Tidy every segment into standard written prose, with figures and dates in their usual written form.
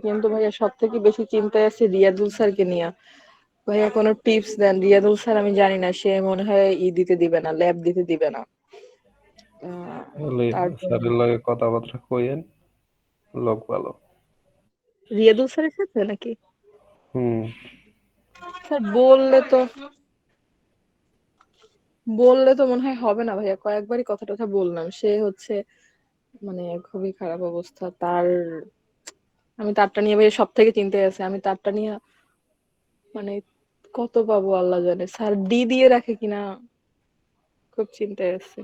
কিন্তু ভাইয়া সব থেকে বেশি চিন্তায় আছে রিয়াদুল স্যারকে নিয়ে। ভাইয়া কোনো টিপস দেন। রিয়াদুল স্যার আমি জানি না, সে মনে হয় দিতে দিবে না, ল্যাব দিতে দিবে না। তাহলে তারপর স্যারের লগে কথাবার্তা কইেন, লোক ভালো। রিয়াদুল স্যারের সাথে নাকি? হুম। স্যার বললে তো মনে হয় হবে না ভাইয়া। কয়েকবারই কথা টথা বললাম, সে হচ্ছে মানে খুবই খারাপ অবস্থা তার। আমি তারটা নিয়ে ভাইয়া সব থেকে চিন্তায় আছি। আমি তারটা নিয়ে মানে কত পাবো আল্লাহ জানে। স্যার দিয়ে রাখে কিনা, খুব চিন্তায় আছি।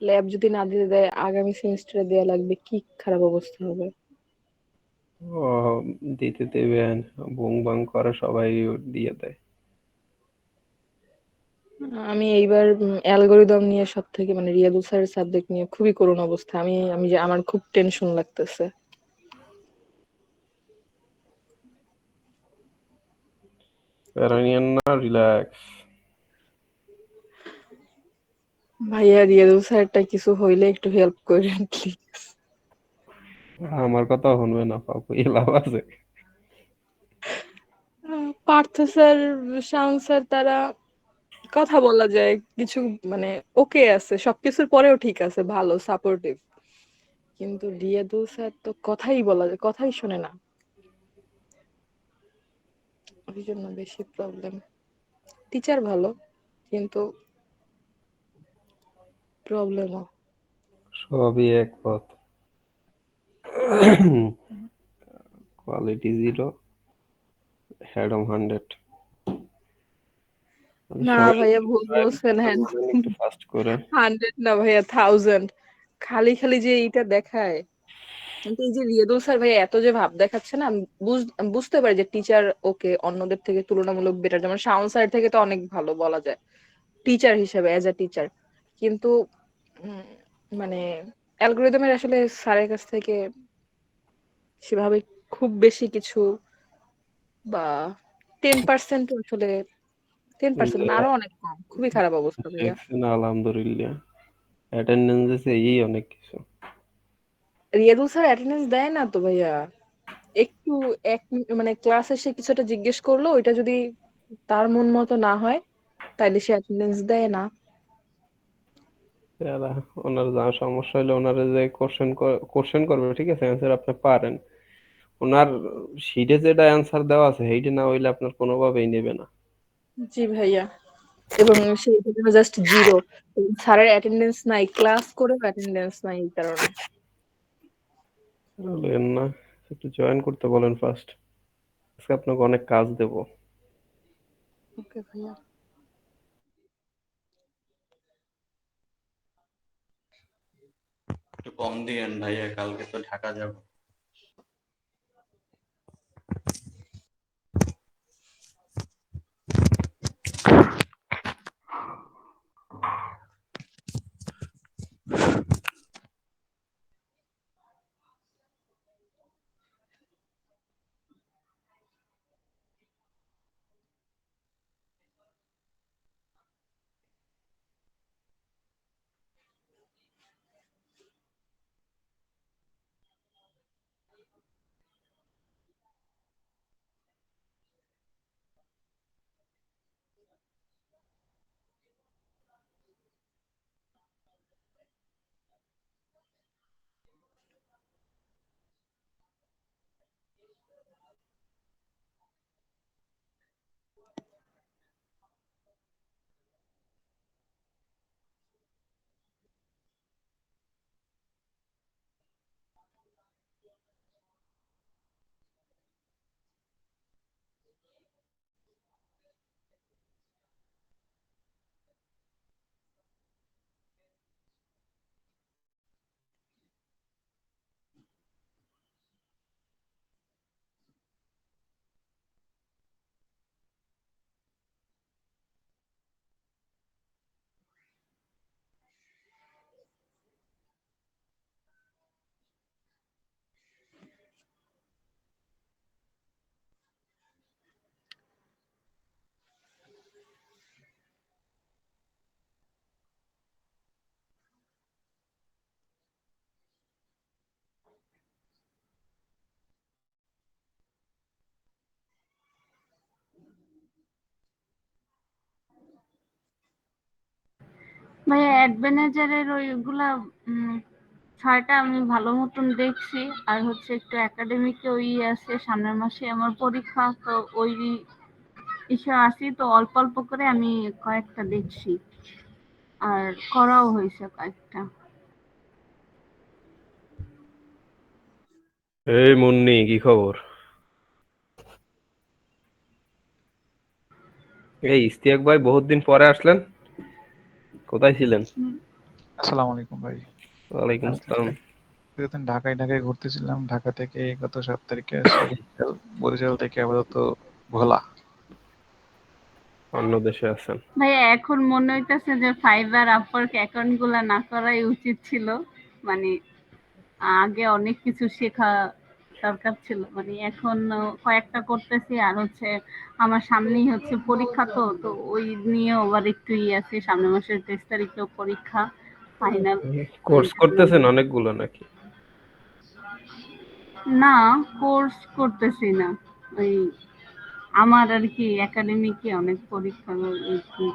ল্যাব যদি না দিতে দেয়, আগামী সেমিস্টারে দেয়া লাগবে, কি খারাপ অবস্থা হবে। ও, দিতে দেবেন? বুং বাং করে সবাই দিয়ে দেয়। আমি এইবার অ্যালগরিদম নিয়ে সব থেকে রিয়াদুল স্যারের সাবজেক্ট নিয়ে খুবই করুণ অবস্থা। আমি আমি যে আমার খুব টেনশন লাগতেছে। প্যারা নিয়েন না, রিল্যাক্স। ভাইয়া রিয়াদুল স্যারটা কিছু হইলে একটু হেল্প করেন প্লিজ। আমার কথা শুনবে না, পাপু এ লাভ আছে? পার্থ স্যার, শাওন স্যার, তারা কথা বলা যায় কিছু, মানে ওকে আছে, সবকিছুর পরেও ঠিক আছে, ভালো সাপোর্টিভ। কিন্তু রিয়াদুল স্যার তো কথাই বলা যায়, কথাই শোনে না। ওই জন্য বেশি প্রবলেম। টিচার ভালো, কিন্তু প্রবলেমও। সবই এক পথ। কোয়ালিটি জিরো, হ্যাডম 100। মানে না সবাই ভাইয়া, ভুল try বলছেন। করতে হ্যাঁ, বলেন একটু ফাস্ট করে। 100 না ভাইয়া, 1000। খালি খালি যে এইটা দেখায়। কিন্তু এই যে রিয়াদুল স্যার ভাইয়া এত যে ভাব দেখাচ্ছে না, আমি বুঝতে পারি যে টিচার ওকে অন্যদের থেকে তুলনামূলক বেটার, যেমন শাওন স্যার থেকে তো অনেক ভালো বলা যায় টিচার হিসেবে, অ্যাজ আ টিচার। কিন্তু উম, মানে অ্যালগোরিদমের আসলে স্যারের কাছ থেকে সেভাবে খুব বেশি কিছু, বা 10% আসলে, 10% না, আরো অনেক কম। খুবই খারাপ অবস্থা ভাইয়া। দেখছেন, আলহামদুলিল্লাহ, অ্যাটেন্ডেন্স এই অনেক কিছু। রিয়াদুল স্যার অ্যাটেন্ডেন্স দেয় না তো ভাইয়া। একটু ক্লাসে সে কিছুটা জিজ্ঞেস করলো, ওইটা যদি তার মন মতো না হয়, তাইলে সে অ্যাটেন্ডেন্স দেয় না। এরা, ওনার যা সমস্যা হলে ওনারা যে কোশ্চেন করবে, ঠিক আছে, অ্যান্সার আপনি পারেন, ওনার শিটে যেটা অ্যান্সার দেওয়া আছে সেইটা না হইলে আপনার কোনোভাবেই নেবে না। জি ভাইয়া। এবং সেই জাস্ট জিরো। স্যারের অ্যাটেন্ডেন্স নাই, ক্লাস করেও অ্যাটেন্ডেন্স নাই এই কারণে। বললেন না, একটু জয়েন করতে বলেন ফার্স্ট। আজকে আপনাকে অনেক কাজ দেব। ওকে ভাইয়া। একটু কম দিয়েন ভাইয়া, কালকে তো ঢাকা যাব। ভাইয়া অ্যাডভেঞ্চারের ওইগুলা 6টা আমি ভালো মতন দেখছি। আর হচ্ছে একটু একাডেমিকে ওই আছে, সামনের মাসে আমার পরীক্ষা, তো ওই ইসে আসি, তো অল্প অল্প করে আমি কয়েকটা দেখছি আর করাও হয়েছে কয়েকটা। এই মুন্নি, কি খবর? এই ইস্তিয়াক ভাই, বহুত দিন পরে আসলেন, কোথায় ছিলেন? আসসালামু আলাইকুম ভাই। ওয়ালাইকুম আসসালাম। এতদিন ঢাকায় ঘুরতেছিলাম। ঢাকা থেকে গত 7 তারিখে আসি বরিশাল। বরিশাল থেকে আপাতত ভোলা। অন্য দেশে আছেন? ভাইয়া এখন মনে হইতেছে যে ফাইবার আপওয়ার্ক অ্যাকাউন্ট গুলা না করাই উচিত ছিল। মানে আগে অনেক কিছু শেখা দরকার ছিল। মানে এখন কয়েকটা করতেছি, আর হচ্ছে আমার সামনেই হচ্ছে পরীক্ষা, তো তো ওই নিয়ে আবার একটু আছে, সামনের মাসের 23 তারিখেও পরীক্ষা ফাইনাল। কোর্স করতেছেন অনেকগুলো নাকি? না, কোর্স করতেছি না, ওই আমার আর কি একাডেমিকে অনেক পরীক্ষা ওই কি।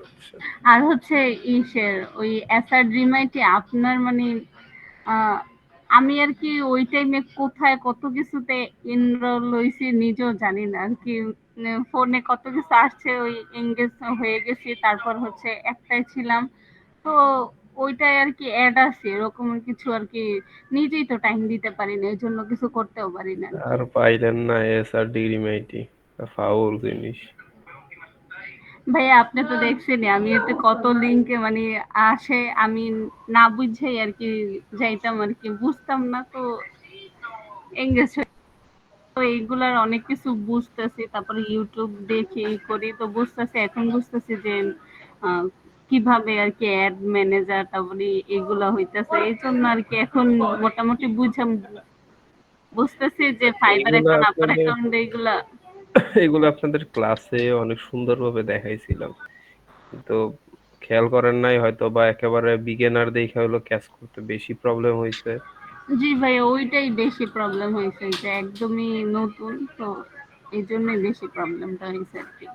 আচ্ছা। আর হচ্ছে ইসের ওই এসআরজিমাইটি আপনার মানে আহ, আমি আর কি ওই টাইমে কোথায় কত কিছুতে এনরোল হয়েছি নিজেও জানি না আর কি। ফোনে কত কিছু আসছে, ওই এঙ্গেজ হয়ে গেছি, তারপর হচ্ছে একটাই ছিলাম, তো ওইটাই আর কি অ্যাড আছে এরকম কিছু আর কি। নিজেই তো টাইম দিতে পারি না, এই জন্য কিছু করতেও পারি না আর কি। আর পাইলেন না এস আর ডিগ্রি মেইটি, ফাউল জিনিস। ভাইয়া আপনি তো দেখছেনই, আমি এতে কত লিঙ্কে মানে আসে, আমি না বুঝেই আর কি যাইতাম আর কি, বুঝতাম না তো এঙ্গেজ। তো এইগুলার অনেক কিছু বুঝতেছি, তারপরে ইউটিউব দেখি ই করি, তো বুঝতেছি, এখন বুঝতেছি যে আহ, কিভাবে আর কি অ্যাড ম্যানেজার তারপরে এগুলা হইতেছে, এই জন্য আর কি এখন মোটামুটি বুঝতেছি যে ফাইবার এইগুলো অ্যাকাউন্ট, আপার আপনাদের অ্যাকাউন্ট এইগুলা। এগুলো আপনাদের ক্লাসে অনেক সুন্দরভাবে দেখাইছিলাম, কিন্তু খেয়াল করেন নাই হয়তো, বা একেবারে বিগিনার দেখে হলো ক্যাচ করতে বেশি প্রবলেম হয়েছে। জি ভাই, ওইটাই বেশি প্রবলেম হয়েছে, যে একদমই নতুন তো, এই জন্যই বেশি প্রবলেমটা হয়েছে আর কি।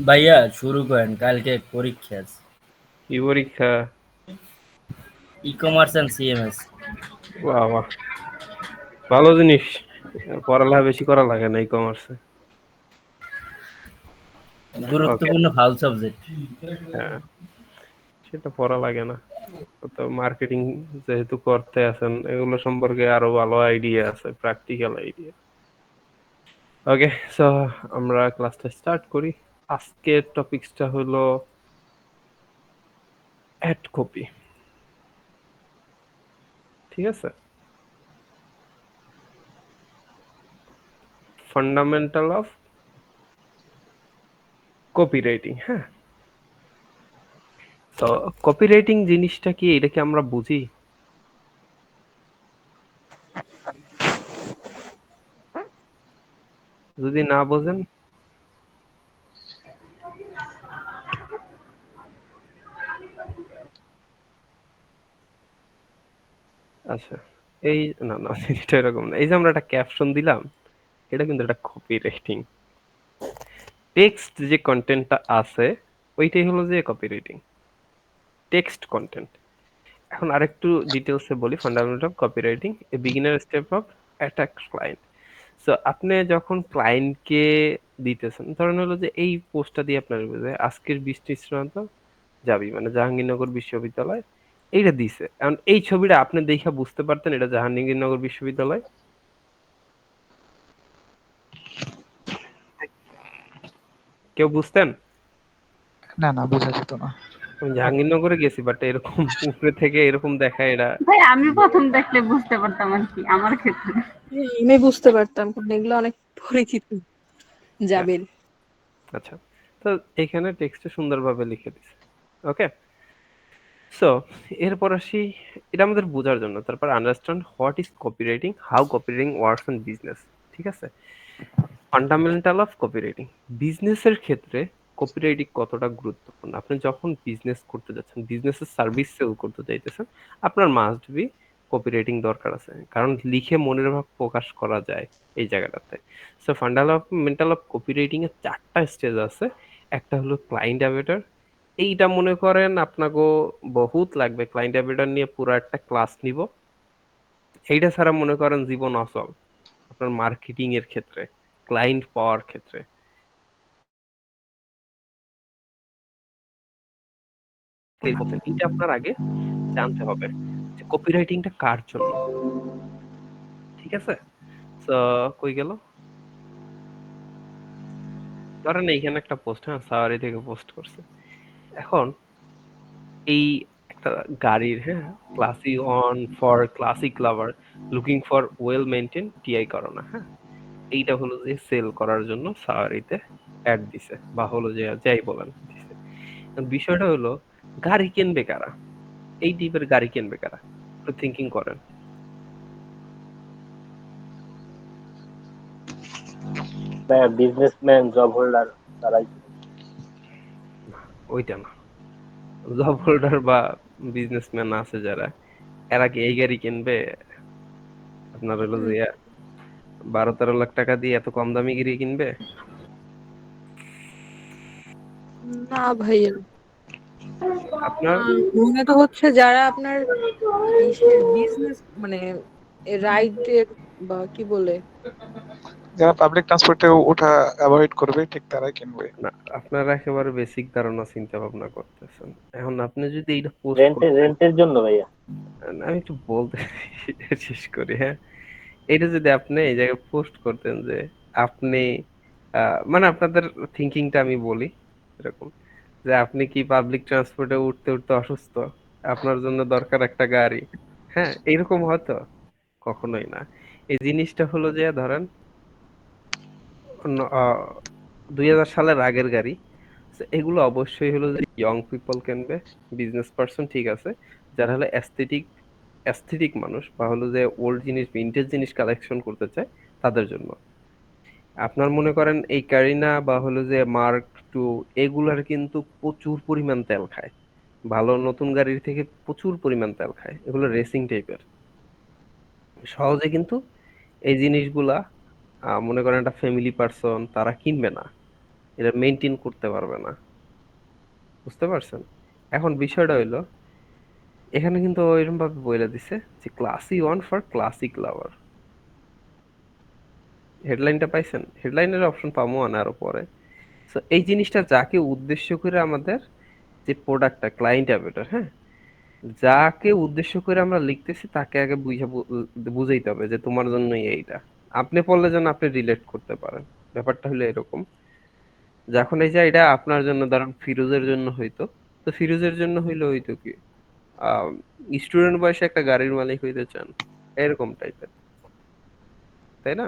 ভাইয়া শুরু করেন, কালকে পরীক্ষা আছে। কি পরীক্ষা? E commerce and CMS. বাহ বাহ, ভালো জিনিস। পড়ালেখা বেশি করা লাগে না ই কমার্সে। ওকে, গুরুত্বপূর্ণ ভাল সাবজেক্ট। হ্যাঁ, সেটা পড়া লাগে না। তো মার্কেটিং যেহেতু করতে আছেন, এগুলো সম্পর্কে আরো ভালো আইডিয়া আছে, প্র্যাকটিক্যাল আইডিয়া। ওকে, সো আমরা ক্লাসটা স্টার্ট করি। আজকের টপিকসটা হলো অ্যাড কপি, ঠিক আছে? Fundamental of copy writing. হ্যাঁ, তো কপি রাইটিং জিনিসটা কি, এটা কি আমরা বুঝি? যদি না বোঝেন, আচ্ছা, এই না না এটা এরকম না। এই যে আমরা একটা ক্যাপশন দিলাম, এটা কিন্তু একটা কপি রাইটিং। টেক্সট যে কন্টেন্টটা আছে, ওইটাই হলো যে কপি রাইটিং, টেক্সট কন্টেন্ট। এখন আরেকটু ডিটেলসে বলি, fundamental of copywriting, A beginner step of attack client. So আপনি যখন ক্লায়েন্টকে দিতেছেন, ধরেন হলো যে এই পোস্টটা দিয়ে আপনার বুঝে আজকের বৃষ্টি শ্রান্ত যাবি, মানে জাহাঙ্গীরনগর বিশ্ববিদ্যালয়, এইটা দিছে। এখন এই ছবিটা আপনি দেখে বুঝতে পারতেন এটা জাহাঙ্গীরনগর বিশ্ববিদ্যালয়? কেউ বুঝতেন? না না, বোঝা যেত না। আমি জাহাঙ্গীরনগরে গেছি, বাট এরকম উপরে থেকে এরকম দেখায় এটা। ভাই আমি প্রথম দেখলে বুঝতে পারতাম আর কি, আমার ক্ষেত্রে। আমি বুঝতে পারতাম, কারণ এগুলো অনেক পরিচিত হ্যাঁ, জাবের। আচ্ছা, তো এখানে টেক্সটে সুন্দরভাবে লিখে দিছে। ওকে, সো এরপর আসি, এটা আমাদের বোঝার জন্য, তারপর understand what is copywriting, how copywriting works in business. ঠিক আছে, ফান্ডামেন্টাল অফ কপিরাইটিং। বিজনেসের ক্ষেত্রে কপিরাইটিং কতটা গুরুত্বপূর্ণ। আপনি যখন বিজনেস করতে যাচ্ছেন, বিজনেসের সার্ভিস সেল করতে চাইতেছেন, আপনার মাস্ট বি কপিরাইটিং দরকার আছে, কারণ লিখে মনের ভাব প্রকাশ করা যায় এই জায়গাটাতে। সো ফান্ডামেন্টাল অফ কপিরাইটিং এর 4টা স্টেজ আছে। একটা হলো ক্লায়েন্ট অ্যাভেটার। এইটা মনে করেন আপনাকে বহুত লাগবে, ক্লায়েন্ট অ্যাভেটার নিয়ে পুরো একটা ক্লাস নিব। এইটা ছাড়া মনে করেন জীবন অচল আপনার মার্কেটিং এর ক্ষেত্রে, ক্লায়েন্ট পাওয়ার ক্ষেত্রে। এটা আপনার আগে জানতে হবে যে কপিরাইটিংটা কার জন্য, ঠিক আছে? তো কই গেল, ধরেন এইখানে একটা পোস্ট, হ্যাঁ সাওয়ারি থেকে পোস্ট করছে। এখন এই একটা গাড়ির, হ্যাঁ, classy on for classic lover looking for well maintain TI Corona, হ্যাঁ, এইটা হলো যে সেল করার জন্য সাওয়ারিতে অ্যাড দিছে, বা হলো যে যাই বলেন দিছে। এখন বিষয়টা হলো গাড়ি কিনবে কারা, এই টাইপের গাড়ি কিনবে কারা, একটু থিঙ্কিং করেন। বিজনেসম্যান, জব হোল্ডার, তারাই। ওইটা না, জব হোল্ডার বা বিজনেসম্যান আছে যারা, এরা কি এই গাড়ি কিনবে? আপনার হলো যে 12-13 লাখ টাকা দিয়ে এত কম দামি গাড়ি কিনবে? না ভাইয়া, আপনার মনে তো হচ্ছে যারা আপনার ইসের বিজনেস মানে রাইডের বা কি বলে, যারা পাবলিক ট্রান্সপোর্টে ওঠা অ্যাভয়েড করবে ঠিক তারাই কিনবে। না, আপনারা একেবারে বেসিক ধারণা চিন্তা ভাবনা করতেছেন। এখন আপনি যদি এইটা পোস্ট করতেন, রেন্টের জন্য ভাইয়া। আমি একটু বলতে শেষ করি, হ্যাঁ। এটা যদি আপনি এই জায়গায় পোস্ট করতেন যে আপনি মানে আপনাদের থিঙ্কিংটা আমি বলি এরকম, যে আপনি কি পাবলিক ট্রান্সপোর্টে উঠতে উঠতে অসুস্থ, আপনার জন্য দরকার একটা গাড়ি, হ্যাঁ, এইরকম হতো? কখনোই না। এই জিনিসটা হলো যে ধরেন 2000 সালের আগের গাড়ি। তো এগুলো অবশ্যই হলো যে ইয়ং পিপল কিনবে, বিজনেস পার্সন, ঠিক আছে, যারা হলো অ্যাস্থেটিক মানুষ, বা হলো যে ওল্ড জিনিস ভিন্টেজ জিনিস কালেকশন করতে চায়, তাদের জন্য। আপনার মনে করেন এই কারিনা বা হলো যে মার্ক টু, এগুলার কিন্তু প্রচুর পরিমাণ তেল খায়, ভালো নতুন গাড়ির থেকে প্রচুর পরিমাণ তেল খায়, এগুলো রেসিং টাইপের। সহজে কিন্তু এই জিনিসগুলা মনে করেন একটা ফ্যামিলি পার্সন তারা কিনবে না, এটা মেনটেন করতে পারবে না, বুঝতে পারছেন? এখন বিষয়টা হইলো এখানে কিন্তু এরকম ভাবে বলে দিছে যে ক্লাসি ওয়ান ফর ক্লাসিক লাভার। হেডলাইনটা পাইছেন? হেডলাইনের অপশন পাবো না আরো পরে। তো এই জিনিসটা যাকে উদ্দেশ্য করে আমাদের যে প্রোডাক্টটা ক্লায়েন্ট অ্যাভেটার, হ্যাঁ, যাকে উদ্দেশ্য করে আমরা লিখতেছি তাকে আগে বুঝাইতে হবে যে তোমার জন্য এইটা। আপনি পড়লে যেন আপনি রিলেট করতে পারেন। ব্যাপারটা হলো এরকম, যখন এই যে এটা আপনার জন্য, ধরেন ফিরোজের জন্য হইতো, তো ফিরোজের জন্য হইতো কি, স্টুডেন্ট বয়সে একটা গাড়ির মালিক হইতে চান, এরকম টাইপের, তাই না?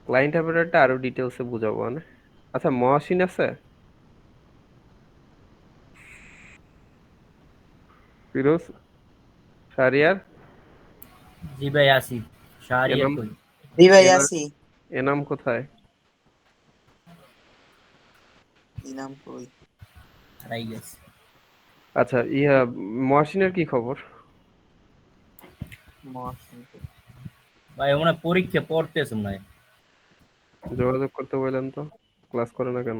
ক্লায়েন্ট অ্যাভেটারটা আরো ডিটেলসে বুঝাবো না। আচ্ছা, মহাসিন আছে? ফিরোজ, শাহরিয়ার, জি ভাই আসি। শাহরিয়ার এনাম, কই? জি ভাই এনাম, আছি। এনাম কোথায়? ইনাম কই? হারাই গেছে। আচ্ছা, মহাসিনের কি খবর? মহসিন কই? ভাই মনে হয় পরীক্ষা পড়তেছে মনে হয়। যোগাযোগ করতে বললেন তো, ক্লাস করে না কেন?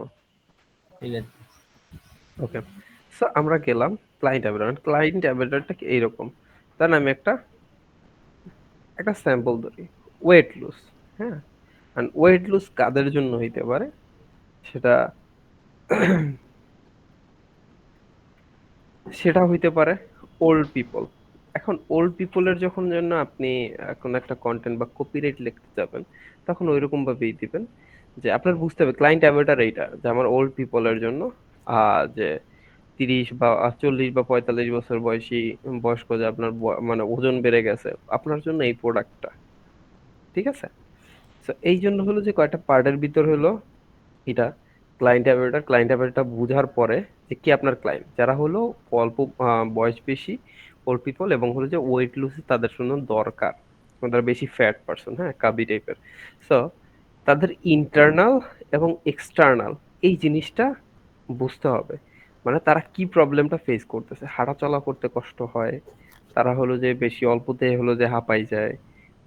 ঠিক আছে। ওকে, সো আমরা গেলাম ক্লায়েন্ট অ্যাভেটার। ক্লায়েন্ট অ্যাভেটারটা কি এইরকম, তার আমি একটা একটা স্যাম্পল ধরি, ওয়েট লুজ, হ্যাঁ। আর ওয়েট লুজ কাদের জন্য হইতে পারে সেটা সেটা হইতে পারে ওল্ড পিপল। এখন ওল্ড পিপলের যখন জন্য আপনি কোনো একটা কন্টেন্ট বা কপিরাইট লিখতে যাবেন, তখন ওইরকম ভাবেই দিবেন যে আপনার বুঝতে হবে ক্লায়েন্ট অ্যাভেটার এইটা, যে আমার ওল্ড পিপলের জন্য, যে 30 বা 40 বা 45 বছর বয়স্ক, যে আপনার মানে ওজন বেড়ে গেছে, আপনার জন্য এই প্রোডাক্টটা, ঠিক আছে? তো এই জন্য হলো যে কয়টা পার্টের ভিতর হলো এটা ক্লায়েন্ট অ্যাভেটার বুঝার পরে যে কি আপনার ক্লায়েন্ট, যারা হলো অল্প বয়স বেশি, ওল্ড পিপল, এবং হলো যে ওয়েট লুজ তাদের জন্য দরকার, তারা বেশি ফ্যাট পারসন, হ্যাঁ, কাবি টাইপের। সো তাদের ইন্টারনাল এবং এক্সটার্নাল এই জিনিসটা বুঝতে হবে, মানে তারা কি প্রবলেমটা ফেস করতেছে, হাঁটা চলা করতে কষ্ট হয়, তারা হলো যে বেশি অল্পতে হলো যে হাঁপাই যায়,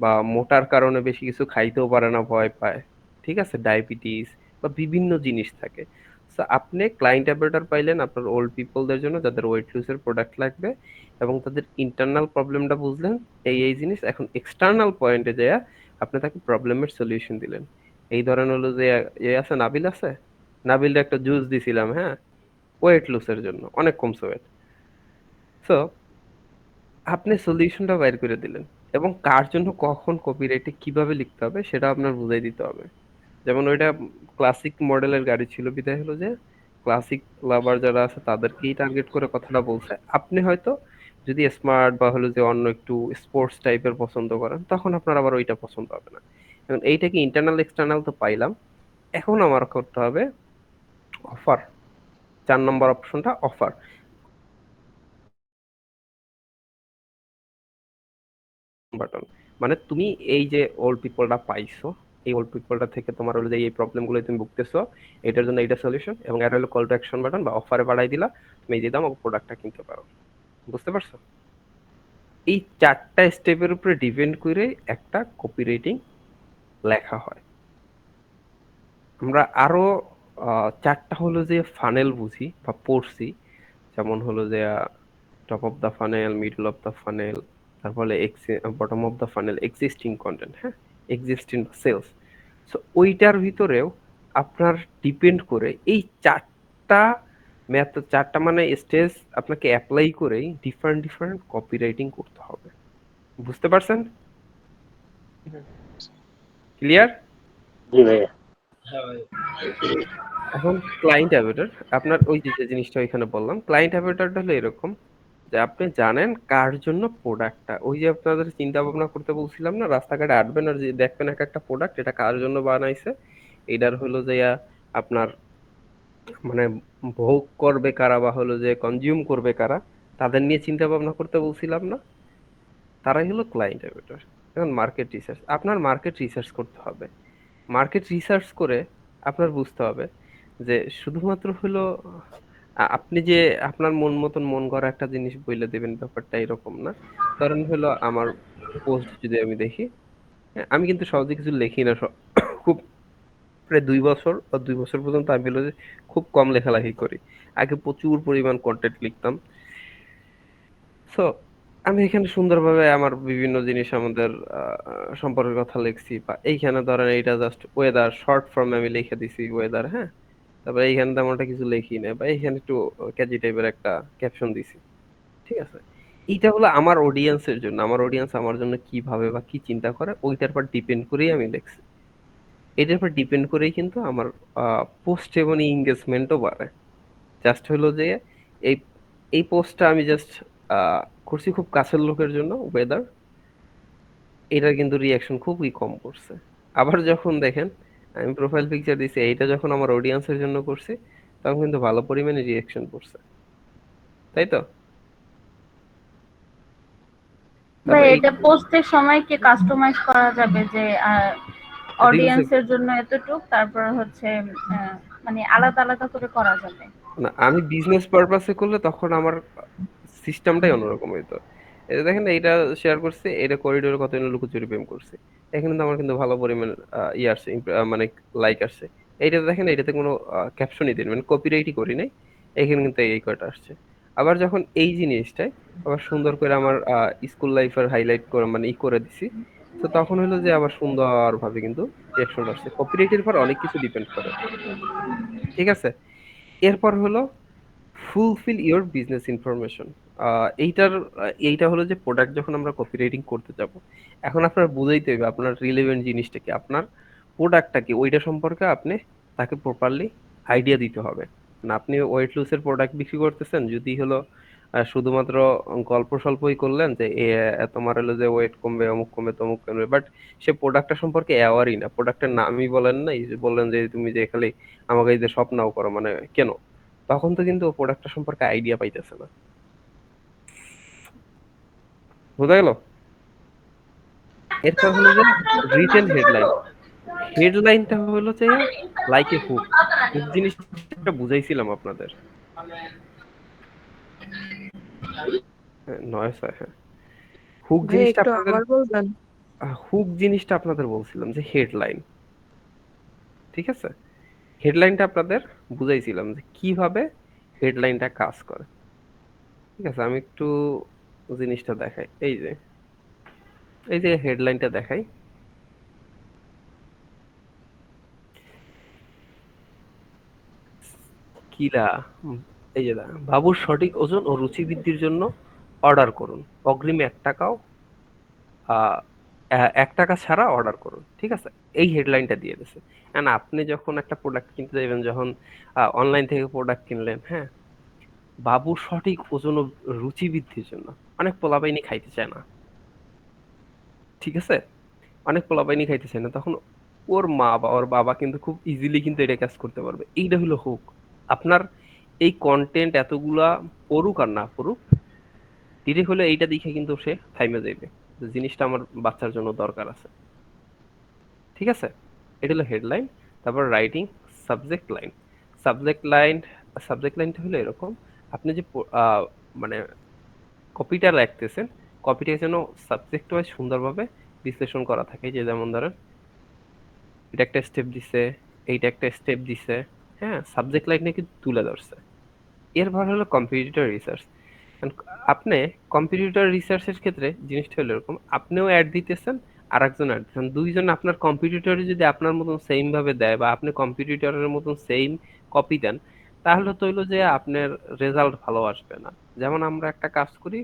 বা মোটার কারণে বেশি কিছু খাইতেও পারে না, ভয় পায়, ঠিক আছে, ডায়াবেটিস, বা বিভিন্ন জিনিস থাকে। সো আপনি ক্লায়েন্ট অ্যাভয়েডার পাইলেন আপনার ওল্ড পিপলদের জন্য যাদের ওয়েট লুজের প্রোডাক্ট লাগবে এবং তাদের ইন্টারনাল প্রবলেমটা বুঝলেন এই জিনিস। এখন এক্সটার্নাল পয়েন্টে যায় আপনি তাকে প্রবলেমের সলিউশন দিলেন। এই ধরেন হলো যে আছে নাবিল আছে, নাবিলটা একটা জুস দিছিলাম, হ্যাঁ, ওয়েট লুজের জন্য, অনেক কমছে ওয়েট। সো আপনি সলিউশনটা বাইর করে দিলেন এবং কার জন্য কখন কপিরাইটে কিভাবে লিখতে হবে সেটা আপনার বুঝাই দিতে হবে। যেমন ওইটা ক্লাসিক মডেলের গাড়ি ছিল বিধায় হলো যে ক্লাসিক লাভার যারা আছে তাদেরকেই টার্গেট করে কথাটা বলছে। আপনি হয়তো যদি স্মার্ট বা হলো যে অন্য একটু স্পোর্টস টাইপের পছন্দ করেন তখন আপনার আবার ওইটা পছন্দ হবে না। এখন এইটা কি ইন্টারনাল এক্সটার্নাল তো পাইলাম, এখন আমার করতে হবে অফার। 4 নম্বর অপশনটা অফার বাটন। মানে তুমি এই যে ওল্ড পিপলটা পাইছো, এই ওল্ড পিপলটা থেকে তোমার হলো যে এই প্রবলেম গুলো তুমি ভুগতেছো, এটার জন্য এইটা সলিউশন, এবং এটা হলো কল টু অ্যাকশন বাটন বা অফারে বাড়াই দিলা, তুমি এই যে দাম প্রোডাক্টটা কিনতে পারো। বুঝতে পারছো? এই 4টা স্টেপের উপরে ডিপেন্ড করে একটা কপি রেটিং লেখা হয়। আমরা আরো 4টা হলো যে ফানেল বুঝি বা পড়ছি, যেমন হলো যে top of the funnel, middle of the funnel, তারপরে bottom of the funnel, existing content, হ্যাঁ, এক্সিস্টিং সেলস। সো ওইটার ভিতরেও আপনার ডিপেন্ড করে এই 4টা ম্যাথ, 4টা মানে স্টেজ আপনাকে অ্যাপ্লাই করেই ডিফারেন্ট ডিফারেন্ট কপি রাইটিং করতে হবে। বুঝতে পারছেন? ক্লিয়ার? জি ভাইয়া। এখন ক্লায়েন্ট অ্যাভয়েডার, আপনার ওই যে জিনিসটা ওইখানে বললাম, ক্লায়েন্ট অ্যাভয়েডারটা হলো এরকম যে আপনি জানেন কার জন্য প্রোডাক্টটা, ওই যে আপনাদের চিন্তা ভাবনা করতে বলছিলাম না, রাস্তাঘাটে হাঁটবেন আর যে দেখবেন এক একটা প্রোডাক্ট এটা কার জন্য বানাইছে, এটার হলো যে আপনার মানে ভোগ করবে কারা বা হলো যে কনজিউম করবে কারা, তাদের নিয়ে চিন্তা ভাবনা করতে বলছিলাম না, তারাই হলো ক্লায়েন্ট অ্যাভয়েডার। এখন মার্কেট রিসার্চ, আপনার মার্কেট রিসার্চ করতে হবে। মার্কেট রিসার্চ করে আপনার বুঝতে হবে যে শুধুমাত্র হলো আপনি যে আপনার মন মতন মন করা একটা জিনিস বইলে দেবেন, ব্যাপারটা এরকম না। কারণ হলো আমার পোস্ট যদি আমি দেখি, হ্যাঁ, আমি কিন্তু সহজে কিছু লিখি না, খুব প্রায় 2 বছর বা 2 বছর পর্যন্ত আমি হলো যে খুব কম লেখালেখি করি। আগে প্রচুর পরিমাণ কন্টেন্ট লিখতাম। সো আমি এখানে সুন্দরভাবে আমার বিভিন্ন জিনিস আমাদের সম্পর্কের কথা লিখছি, বা এইখানে ধরেন এইটা জাস্ট ওয়েদার শর্ট ফর্মে আমি লিখে দিছি ওয়েদার, হ্যাঁ, তারপরে এইখানে তেমনটা কিছু লিখি না, বা এইখানে একটু ক্যাচি টাইপের একটা ক্যাপশন দিছি, ঠিক আছে। এইটা হলো আমার অডিয়েন্সের জন্য, আমার অডিয়েন্স আমার জন্য কি ভাবে বা কি চিন্তা করে ওইটার উপর ডিপেন্ড করেই আমি লিখছি। এটার উপর ডিপেন্ড করেই কিন্তু আমার পোস্ট এবং এঙ্গেজমেন্টও বাড়ে। জাস্ট হলো যে এই এই পোস্টটা আমি জাস্ট করছি খুব কাছের লোকের জন্য ওয়েদার, এটা কিন্তু রিয়াকশন খুবই কম করছে। আবার যখন দেখেন আমি প্রোফাইল পিকচার দিছি, এইটা যখন আমার অডিয়েন্সের জন্য করছি তখন কিন্তু ভালো পরিমাণে রিয়াকশন করছে, তাই তো? ভাই তারপর এই এটা পোস্টের সময় কি কাস্টমাইজ করা যাবে যে রিলসে, অডিয়েন্সের জন্য এতটুক, তারপর হচ্ছে মানে আলাদা আলাদা করে করা যাবে? না আমি বিজনেস পারপাসে করলে তখন আমার সিস্টেমটাই অন্যরকম হইতো। এই যে দেখেন এইটা শেয়ার করছে, এটা করিডোরে কতজন লুকোচুরি প্রেম করছে, এখানে কিন্তু আমার কিন্তু ভালো পরিমাণ ইয়ে আসছে, মানে লাইক আসছে। এইটা দেখেন এটাতে কোনো ক্যাপশনই দিন মানে কপিরাইটই করি নাই, এখানে কিন্তু এই কয়টা আসছে। আবার যখন এই জিনিসটাই আবার সুন্দর করে আমার স্কুল লাইফের হাইলাইট করে মানে করে দিছি, তো তখন হলো যে আবার সুন্দরভাবে কিন্তু রিয়াকশন আসছে। কপিরাইটের উপর অনেক কিছু ডিপেন্ড করে, ঠিক আছে। এরপর হলো ফুলফিল ইওর বিজনেস ইনফরমেশন। এইটা হলো যে প্রোডাক্ট যখন আমরা কপি রাইটিং করতে যাব, এখন আপনার বুঝাইতে হবে আপনার রিলেভেন্ট জিনিসটা কি, আপনার প্রোডাক্টটা কি, ওইটা সম্পর্কে আপনি তাকে প্রপারলি আইডিয়া দিতে হবে। না আপনি ওয়েট লুজের প্রোডাক্ট বিক্রি করতেছেন, যদি হলো শুধুমাত্র গল্প স্বল্পই করলেন যে তোমার হলো যে ওয়েট কমবে, অমুক কমবে, তমুক কমবে, বাট সে প্রোডাক্টটা সম্পর্কে অ্যাওয়ারই না, প্রোডাক্টের নামই বলেন না, এই যে বললেন যে তুমি যে খালি আমাকে এই যে স্বপ্নাও করো মানে কেন, তখন তো কিন্তু প্রোডাক্টটা সম্পর্কে আইডিয়া পাইতেছে না। বোঝা গেল? এরপর হলো যে রিটেন হেডলাইন। হেডলাইনটা হলো যে লাইক এ হুক, হুক জিনিসটা বুঝাইছিলাম আপনাদের, নয় স্যার, হ্যাঁ, হুক ভাই জিনিসটা একটু আপনাদের, আবার বলবেন? হুক জিনিসটা আপনাদের বলছিলাম যে হেডলাইন, ঠিক আছে। হেডলাইনটা আপনাদের বুঝাইছিলাম যে কিভাবে হেডলাইনটা কাজ করে। ঠিক আছে, আমি একটু জিনিসটা দেখাই। এই যে হেডলাইনটা দেখাই। কিরা এই যে বাবুর সঠিক ওজন ও রুচি বৃদ্ধির জন্য অর্ডার করুন, অগ্রিম 1 টাকাও 1 টাকা ছাড়া অর্ডার করুন। ঠিক আছে, এই হেডলাইনটা দিয়ে দিছে। এন্ড আপনি যখন একটা প্রোডাক্ট কিনতে যাবেন, যখন অনলাইন থেকে প্রোডাক্ট কিনলেন, হ্যাঁ, বাবুর সঠিক ওজন ও রুচি বৃদ্ধির জন্য অনেক পোলাপাইনি খাইতে চায় না। ঠিক আছে, অনেক পোলাপাইনি খাইতে চায় না, তখন ওর মা বা ওর বাবা কিন্তু খুব ইজিলি কিন্তু এটা কাজ করতে পারবে। এইটা হলো হুক। আপনার এই কন্টেন্ট এতগুলা পড়ুক আর না পড়ুক, ডিরেক্ট হলে এইটা দেখে কিন্তু সে থাইমে যাইবে যে জিনিসটা আমার বাচ্চার জন্য দরকার আছে। ঠিক আছে, এটা হলো হেডলাইন। তারপর রাইটিং সাবজেক্ট লাইন। সাবজেক্ট লাইনটা হলো এরকম, আপনি যে মানে কপিটা লিখতেছেন, কপিটা যেন সাবজেক্ট ওয়াইজ সুন্দরভাবে বিশ্লেষণ করা থাকে। যে যেমন ধরেন এটা একটা স্টেপ দিছে, এইটা একটা স্টেপ দিছে, হ্যাঁ, সাবজেক্ট লাইনে কিন্তু তুলে ধরছে। এরপর হলো কম্পিটিটর রিসার্চ। আপনি কম্পিটিটর রিসার্চের ক্ষেত্রে জিনিসটা হলো এরকম, আপনিও অ্যাড দিতেছেন আর একজন অ্যাড দিচ্ছেন, দুইজন আপনার কম্পিটিটরে যদি আপনার মতন সেম ভাবে দেয় বা আপনি কম্পিটিটরের মতন সেম কপি দেন, তাহলে তো হইলো যে আপনার রেজাল্ট ভালো আসবে না। যেমন আমরা একটা কাজ করি,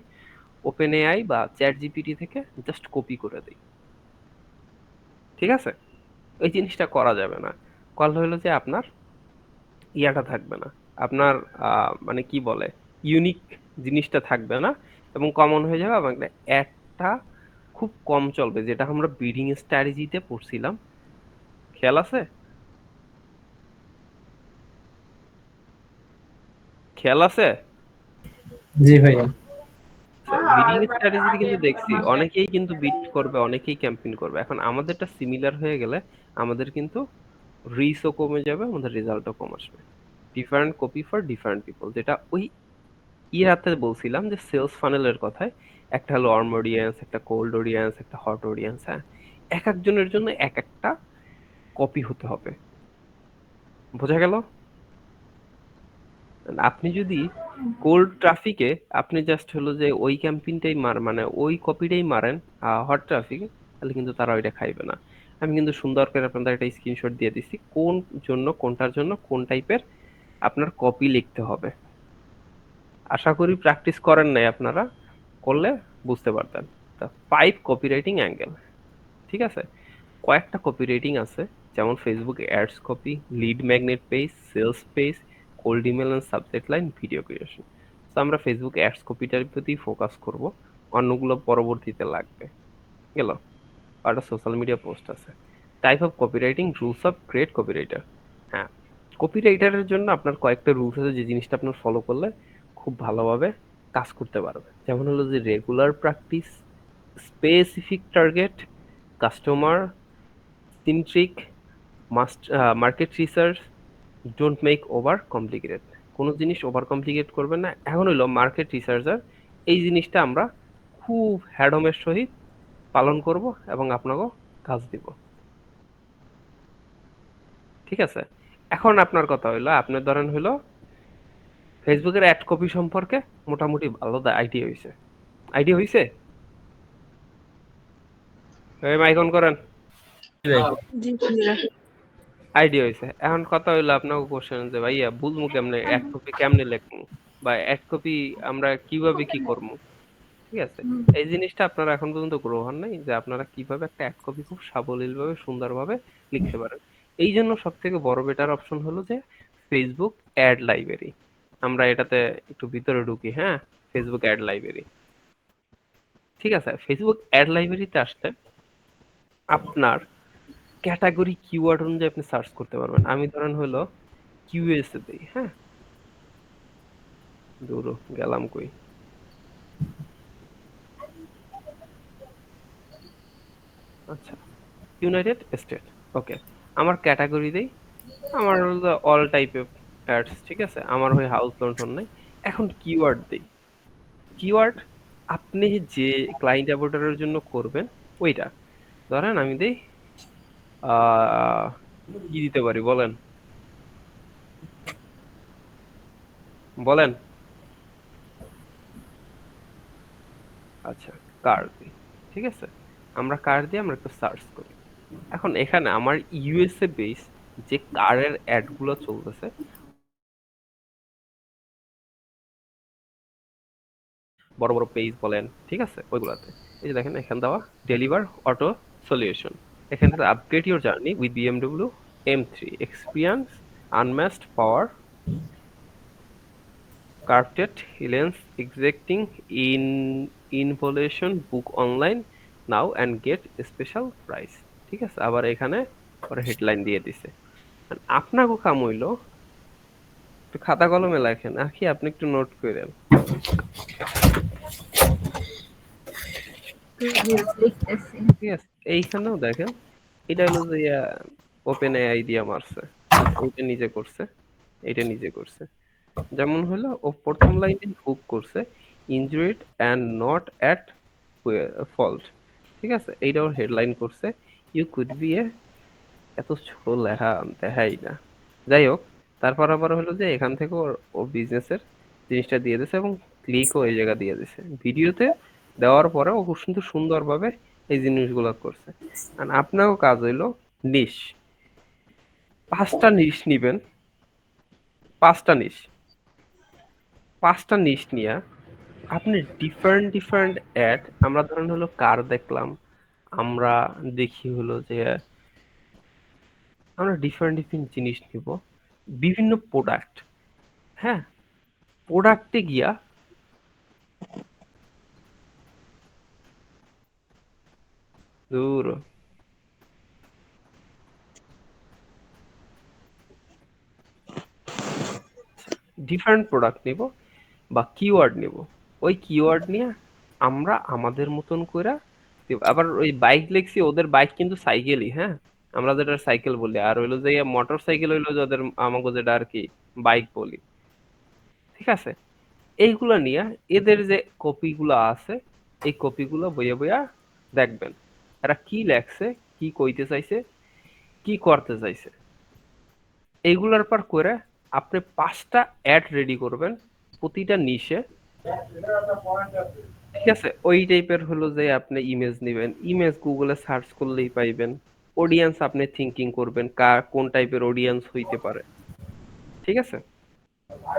ওপেন এআই বা চ্যাট জিপিটি থেকে জাস্ট কপি করে দিই। ঠিক আছে, ওই জিনিসটা করা যাবে না। করলে হলো যে আপনার ইয়াটা থাকবে না, আপনার মানে কি বলে, ইউনিক জিনিসটা থাকবে না এবং কমন হয়ে যাবে। এবং একটা খুব কম চলবে, যেটা আমরা বিডিং স্ট্র্যাটেজিতে পড়ছিলাম, খেয়াল আছে? খেয়াল আছে? জি ভাইয়া। বিডিং স্ট্র্যাটেজিতে কিন্তু দেখছি অনেকেই কিন্তু বিট করবে, অনেকেই ক্যাম্পেইন করবে। এখন আমাদেরটা সিমিলার হয়ে গেলে আমাদের কিন্তু রিচও কমে যাবে, আমাদের রেজাল্টও কম আসবে। Different copy for different people, যেটা ওই ইয়াতে বলছিলাম যে সেলস ফানেলের কথায়, একটা হলো ওয়ার্ম অডিয়েন্স, একটা কোল্ড অডিয়েন্স, একটা হট অডিয়েন্স। হ্যাঁ, এক একজনের জন্য এক একটা কপি হতে হবে। বোঝা গেল? আপনি যদি কোল্ড ট্রাফিকে আপনি জাস্ট হলো যে ওই ক্যাম্পেইনটাই মানে ওই কপিটাই মারেন হট ট্রাফিকে, তাহলে কিন্তু তারা ওইটা খাইবে না। আমি কিন্তু সুন্দর করে আপনাদের একটা স্ক্রিনশট দিয়ে দিচ্ছি কোন জন্য, কোনটার জন্য কোন টাইপের আপনার কপি লিখতে হবে। আশা করি প্র্যাকটিস করেন নাই আপনারা, করলে বুঝতে পারতেন। তা 5 কপিরাইটিং অ্যাঙ্গেল। ঠিক আছে, কয়েকটা কপিরাইটিং আছে, যেমন Facebook ads copy, lead magnet page, sales page, cold email and subject line, video creation. তো আমরা ফেসবুক অ্যাডস কপিটার প্রতি ফোকাস করব, অন্যগুলো পরবর্তীতে লাগবে। গেল, আর একটা সোশ্যাল মিডিয়া পোস্ট আছে। Type of copywriting, rules of great copywriter. হ্যাঁ, কপিরাইটারের জন্য আপনার কয়েকটা রুলস আছে, যে জিনিসটা আপনার ফলো করলে খুব ভালোভাবে কাজ করতে পারবে। যেমন হলো যে regular practice, specific target, customer centric, market research, don't make over complicated. কোনো জিনিস ওভার কমপ্লিকেট করবেন না। এখন হইলো মার্কেট রিসার্চার, এই জিনিসটা আমরা খুব হ্যাডমের সহিত পালন করব এবং আপনাকে কাজ দিব। ঠিক আছে, এখন আপনার কথা হইলো, আপনার ধরেন হইলো ফেসবুকের অ্যাড কপি সম্পর্কে মোটামুটি ভালো আইডিয়া হইছে। আইডিয়া হইছে? এই মাইক অন করেন। জি ভাই। জি ভাইয়া। আইডিয়া হইছে। এখন কথা হইলো আপনাকে কোশ্চেন যে ভাইয়া বুঝমু কেমনে অ্যাড কপি কেমনে লিখমু, বা অ্যাড কপি আমরা কিভাবে কি করবো। ঠিক আছে, এই জিনিসটা আপনারা এখন পর্যন্ত গ্রহণ নাই যে আপনারা কিভাবে একটা অ্যাড কপি খুব সাবলীলভাবে সুন্দরভাবে লিখতে পারেন। এই জন্য সব থেকে বড় বেটার অপশন হলো যে ফেসবুক অ্যাড লাইব্রেরি। আমরা এটাতে একটু ভিতরে ঢুকি। হ্যাঁ, ফেসবুক অ্যাড লাইব্রেরি। ঠিক আছে, ফেসবুক অ্যাড লাইব্রেরিতে আসলে আপনার ক্যাটাগরি কিওয়ার্ড অনুযায়ী আপনি সার্চ করতে পারবেন। আমি ধরেন হলো কিউএসএ দিই। হ্যাঁ, দূর গেলাম কই, আচ্ছা, ইউনাইটেড স্টেট। ওকে, আমার ক্যাটাগরি দেই, আমার হলো অল টাইপ অফ অ্যাডস। ঠিক আছে, আমার হয়ে হাউস লোন নাই। এখন কিওয়ার্ড দেই। কিওয়ার্ড আপনি যে ক্লায়েন্ট অ্যাভোটারের জন্য করবেন ওইটা। ধরেন আমি দেই কি দিতে পারি বলেন? বলেন। আচ্ছা, কার দিই, ঠিক আছে, আমরা কার দিয়ে আমরা একটু সার্চ করি। এখন এখানে আমার ইউএসএ বেস যে কারের অ্যাড গুলো চলতেছে, বড় বড় পেজ বলেন, ঠিক আছে, ওইগুলাতে এই যে দেখেন এখানে দেওয়া ডেলিভার অটো সলিউশন, এখানে upgrade your journey with BMW M3 experience unmatched power crafted lens exacting in involution book online now and get special price, ঠিক আছে। আবার এখানে পরে হেডলাইন দিয়ে দিছে। আর আপনাকে কাম হইলো একটু খাতা কলমে লেখেন, আখি আপনি একটু নোট করেন, লিখতেছি। ঠিক আছে। এইখানেও দেখেন এটা হলো যে ওপেন এআই দিয়ে মারছে, ওইটা নিজে করছে, এইটা নিজে করছে। যেমন হলো ও প্রথম লাইনে হুক করছে injured and not at fault, ঠিক আছে, এইটা ওর হেডলাইন করছে ইউ কুড বি এ, এত ছোট লেখা দেখাই না, যাই হোক। তারপর আবার হলো যে এখান থেকে ওর ও বিজনেসের জিনিসটা দিয়ে দিছে এবং ক্লিকও এই জায়গা দিয়ে দিছে ভিডিওতে দেওয়ার পরে ও খুব সুন্দর সুন্দরভাবে এই জিনিসগুলো করছে। আর আপনারও কাজ হইলো নিশ, 5টা নিশ নিবেন, 5টা নিশ, 5টা নিশ নিয়ে আপনি ডিফারেন্ট ডিফারেন্ট অ্যাড, আমরা ধরেন হলো কার দেখলাম, আমরা দেখি হলো যে আমরা ডিফারেন্ট ডিফারেন্ট জিনিস নিব, বিভিন্ন প্রোডাক্ট, হ্যাঁ, প্রোডাক্টে গিয়া দূর ডিফারেন্ট প্রোডাক্ট নিব বা কিওয়ার্ড নিব, ওই কিওয়ার্ড নিয়ে আমরা আমাদের মতন করে দিব। আবার ওই বাইক লেখছি, ওদের বাইক কিন্তু সাইকেলই, হ্যাঁ, আমরা যেটা সাইকেল বলি, আর হইলো যে মোটর সাইকেল হইলো যে ওদের আমাকে যেটা আর কি বাইক বলি, ঠিক আছে। এইগুলা নিয়ে এদের যে কপিগুলো আছে এই কপিগুলো বইয়া বইয়া দেখবেন এরা কি লেখছে, কি কইতে চাইছে, কি করতে চাইছে। এইগুলার পর করে আপনি 5টা অ্যাড রেডি করবেন প্রতিটা নিশে, ঠিক আছে। ওই টাইপের হলো যে আপনি ইমেজ নেবেন, ইমেজ গুগলে সার্চ করলেই পাইবেন। অডিয়েন্স আপনি থিঙ্কিং করবেন কোন টাইপের অডিয়েন্স হইতে পারে, ঠিক আছে।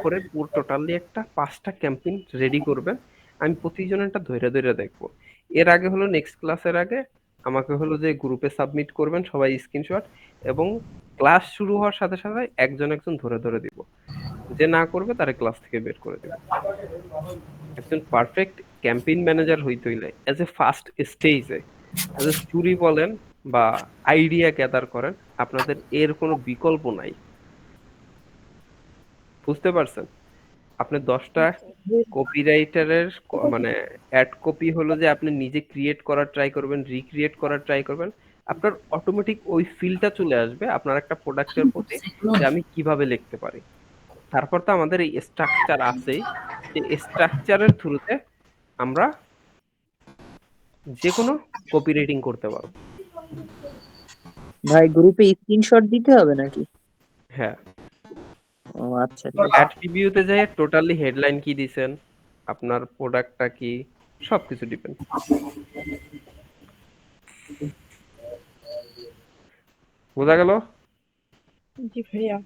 করে পুরো টোটালি একটা 5টা ক্যাম্পেইন রেডি করবেন। আমি প্রতিজনেরটা ধরে ধরে দেখবো। এর আগে হলো নেক্সট ক্লাসের আগে আমাকে হলো যে গ্রুপে সাবমিট করবেন সবাই স্ক্রিনশট, এবং ক্লাস শুরু হওয়ার সাথে সাথে একজন একজন ধরে ধরে দিব, যে না করবে তারে ক্লাস থেকে বের করে দিব। একজন পারফেক্ট ক্যাম্পেইন ম্যানেজার হইতে হইলে এজ এ ফার্স্ট স্টেজে এজ এ স্টোরি বলেন বা আইডিয়া গ্যাদার করেন, আপনাদের এর কোনো বিকল্প নাই, বুঝতে পারছেন। আপনি 10টা কপিরাইটারের মানে অ্যাড কপি হলো যে আপনি নিজে ক্রিয়েট করার ট্রাই করবেন, রিক্রিয়েট করার ট্রাই করবেন, আপনার অটোমেটিক ওই ফিলটা চলে আসবে আপনার একটা প্রোডাক্টের প্রতি, যে আমি কিভাবে লিখতে পারি। তারপর তো আমাদের এই স্ট্রাকচার আছেই, এই স্ট্রাকচারের থ্রুতে আমরা যে কোনো কপি রাইটিং করতে পারবো। ভাই গ্রুপে স্ক্রিনশট দিতে হবে নাকি? হ্যাঁ, ও আচ্ছা ঠিক আছে। অ্যাড রিভিউতে যাই টোটালি হেডলাইন কি দিছেন, আপনার প্রোডাক্টটা কি, সবকিছু দিবেন। বোঝা গেল? জি ভাইয়া।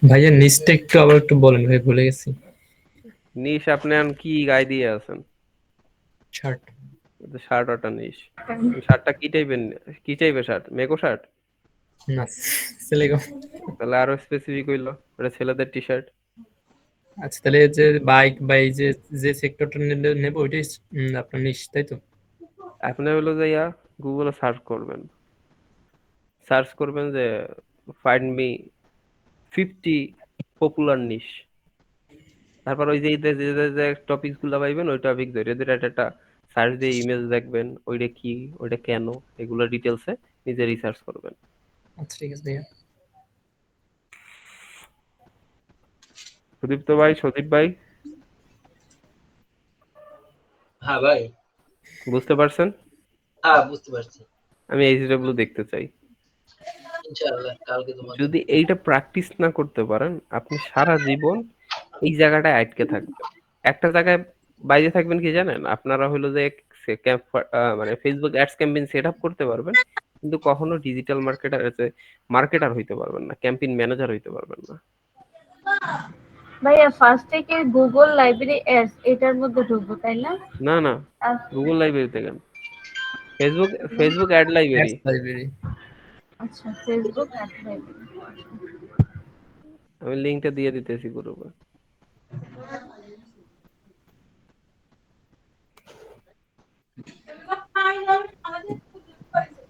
ভাইয়া নিচটা একটু আবার একটু বলেন ভাই, ভুলে গেছি। নিশ আপনি এখন কি গায়ে দিয়ে আছেন? শার্ট। শার্ট ওটা নিশ, শার্টটা কি টাইপের শার্ট, মেকো শার্ট? না, সেলেগো। তাহলে আরো স্পেসিফিক হইলো ওটা ছেলেদের টি শার্ট। আচ্ছা, তাহলে এই যে বাইক বা এই যে যে সেক্টরটা নেব ওইটাই আপনার নিশ, তাই তো? আপনি হলো যে গুগলে সার্চ করবেন যে ফাইন্ড মি 50 পপুলার নিশ, তারপর ওই যে যে টপিক গুলা পাইবেন ওই টপিক ধরে ধরে একটা সার্চ দিয়ে ইমেজ দেখবেন, ওইটা কি, ওইটা কেন, এগুলো ডিটেলসে নিজে রিসার্চ করবেন। আচ্ছা ঠিক আছে ভাইয়া। সুদীপ্ত ভাই, সদীপ ভাই, হ্যাঁ ভাই। বুঝতে পারছেন? হ্যাঁ বুঝতে পারছি। আমি এইচডব্লিউ দেখতে চাই। ইনশাআল্লাহ কালকে তোমাদের যদি এইটা প্র্যাকটিস না করতে পারেন আপনি সারা জীবন এই জায়গাটায় আটকে থাকবে। একটা জায়গায় বাইরে থাকবেন কি জানেন? আপনারা হলো যে মানে Facebook ads campaign set up করতে পারবেন, কিন্তু কখনো ডিজিটাল মার্কেটার হইতে পারবেন না, ক্যাম্পেইন ম্যানেজার হইতে পারবেন না। ভাইয়া ফার্স্টে কি গুগল লাইব্রেরি অ্যাডস এটার মধ্যে ঢুকবো তাই না? না না, আর গুগল লাইব্রেরিতে কেন? Facebook ad library. Ads library. আচ্ছা ফেসবুক অ্যাড লাইব্রেরি। আমি লিংকটা দিয়ে দিতেছি গ্রুপে।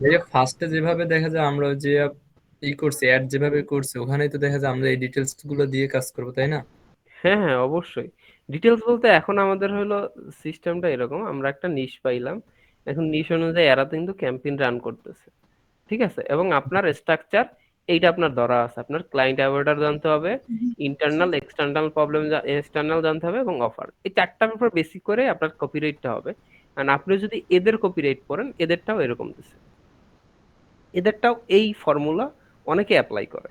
ভাইয়া ফার্স্টে যেভাবে দেখা যায় আমরা যে করছি অ্যাড যেভাবে করছি ওখানেই তো দেখা যায় আমরা এই ডিটেলস গুলো দিয়ে কাজ করবো তাই না? হ্যাঁ হ্যাঁ, অবশ্যই। ডিটেলস বলতে এখন আমাদের হলো সিস্টেমটা এরকম, আমরা একটা নিশ পাইলাম, এখন নিশ অনুযায়ী এরা কিন্তু ক্যাম্পেইন রান করতেছে, ঠিক আছে? এবং আপনার স্ট্রাকচার এইটা আপনার ধরা আছে, আপনার ক্লায়েন্ট অ্যাভয়েডার জানতে হবে, ইন্টারনাল এক্সটার্নাল এক্সটার্নাল জানতে হবে, এবং অফার। এই চারটার উপর বেসিক করে আপনার কপিরাইটটা হবে। আর আপনি যদি এদের কপিরাইট করেন, এদেরটাও এরকম দিচ্ছে, এদেরটাও এই ফর্মুলা অনেকে অ্যাপ্লাই করে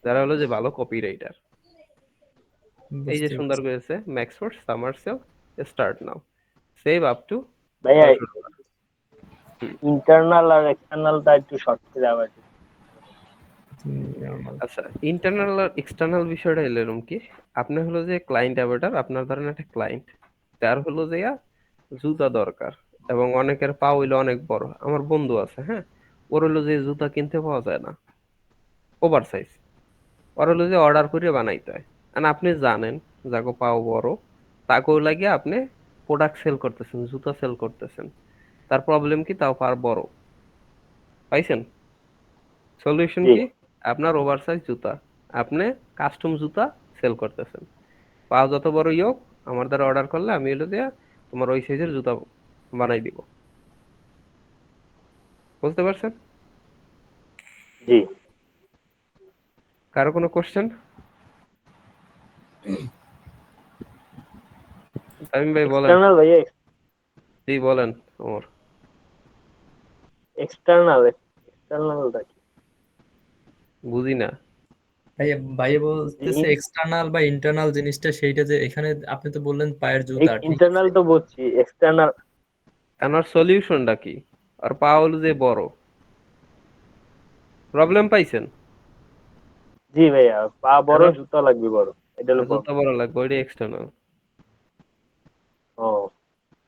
যারা হলো যে ভালো কপিরাইটার। এই যে বুঝতে সুন্দর পারছি। করেছে Maxford summer sale, start now, save up to ভাইয়া $500। ইন্টারনাল আর এক্সটার্নালটা একটু শর্ট করে আবার একটু। Normal। আচ্ছা, ইন্টারনাল আর এক্সটার্নাল বিষয়টা এলো এরকম কি, আপনি হলো যে ক্লায়েন্ট অ্যাভয়েডার, আপনার ধরেন একটা ক্লায়েন্ট যার হলো যে জুতা দরকার, এবং অনেকের পা হইলো অনেক বড়। আমার বন্ধু আছে, হ্যাঁ, ওর হলো যে জুতা কিনতে পাওয়া যায় না, ওভার সাইজ, ওর হলো যে অর্ডার করে বানাইতে হয়। আর আপনি জানেন যাকে পাও বড়, তাকেও লাগিয়ে আপনি প্রোডাক্ট সেল করতেছেন, জুতা সেল করতেছেন, তার প্রবলেম কি, তাও পার বড়, পাইছেন? সলিউশন জি কি? আপনার ওভার সাইজ জুতা, আপনি কাস্টম জুতা সেল করতেছেন, পা যত বড়ই হোক আমার দ্বারা অর্ডার করলে আমি হলো যে তোমার ওই সাইজের জুতা বানাই দিব। বুঝতে পারছেন? জি। কারো কোনো কোশ্চেন? তামিম ভাই বলেন। এক্সটার্নাল ভাইয়া, জি বলেন ওমর। এক্সটার্নালটা কি? বুঝি না। ভাইয়া ভাইয়া বলতেছে এক্সটার্নাল বা ইন্টারনাল জিনিসটা সেইটা যে এখানে আপনি তো বললেন পায়ের জুতা, ঠিক ইন্টারনাল আছে? তো বুঝছি, এক্সটার্নাল। আমার সলিউশনটা কি? আর পা হলো যে বড়, প্রবলেম পাইছেন? জি ভাইয়া, পা বড়, আমার জুতা লাগবে বড়, এটা হলো জুতা বড় লাগবে, ওইটা এক্সটার্নাল। ও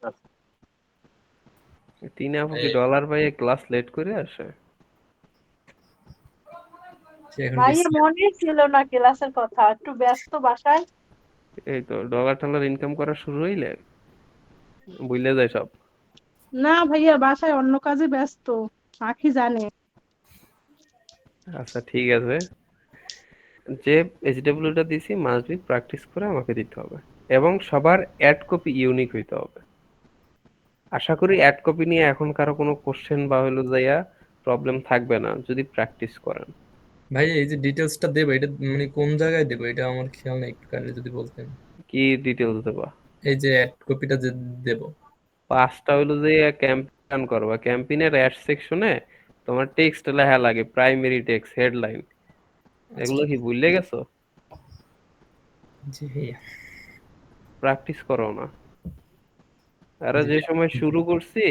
আচ্ছা। $3 পাইয়ে ক্লাস লেট করে আসে। সে এখন ভাইয়া মনে ছিল না ক্লাসের কথা, একটু ব্যস্ত বাসায়। এই তো $1 ইনকাম করা শুরু হইলে বুঝলে যায় সব। না ভাইয়া বাসায় অন্য কাজে ব্যস্ত, আখি জানে। আচ্ছা ঠিক আছে, যে এইচডব্লিউটা দিছি মাস্ট বি প্র্যাকটিস করে আমাকে দিতে হবে, এবং সবার অ্যাড কপি ইউনিক হইতে হবে। আশা করি অ্যাড কপি নিয়ে এখন কারো কোনো কোশ্চেন বা হলো যাইয়া প্রবলেম থাকবে না যদি প্র্যাকটিস করেন। ভাই এই যে ডিটেলসটা দেবো এটা মানে কোন জায়গায় দেবো এটা আমার খেয়াল নেই, একটু কাইন্ডলি যদি বলতেন। কি ডিটেলস দেবা? এই যে অ্যাড কপিটা যে দেবো, 5টা হলো যে ক্যাম্পেইন করবা, ক্যাম্পেইনের অ্যাড সেকশনে তোমার টেক্সট লেখা লাগে, প্রাইমারি টেক্সট, হেডলাইন, এগুলো কি ভুলে গেছো? জি ভাইয়া। প্র্যাকটিস করো না। আরে জি যে সময় শুরু করছি,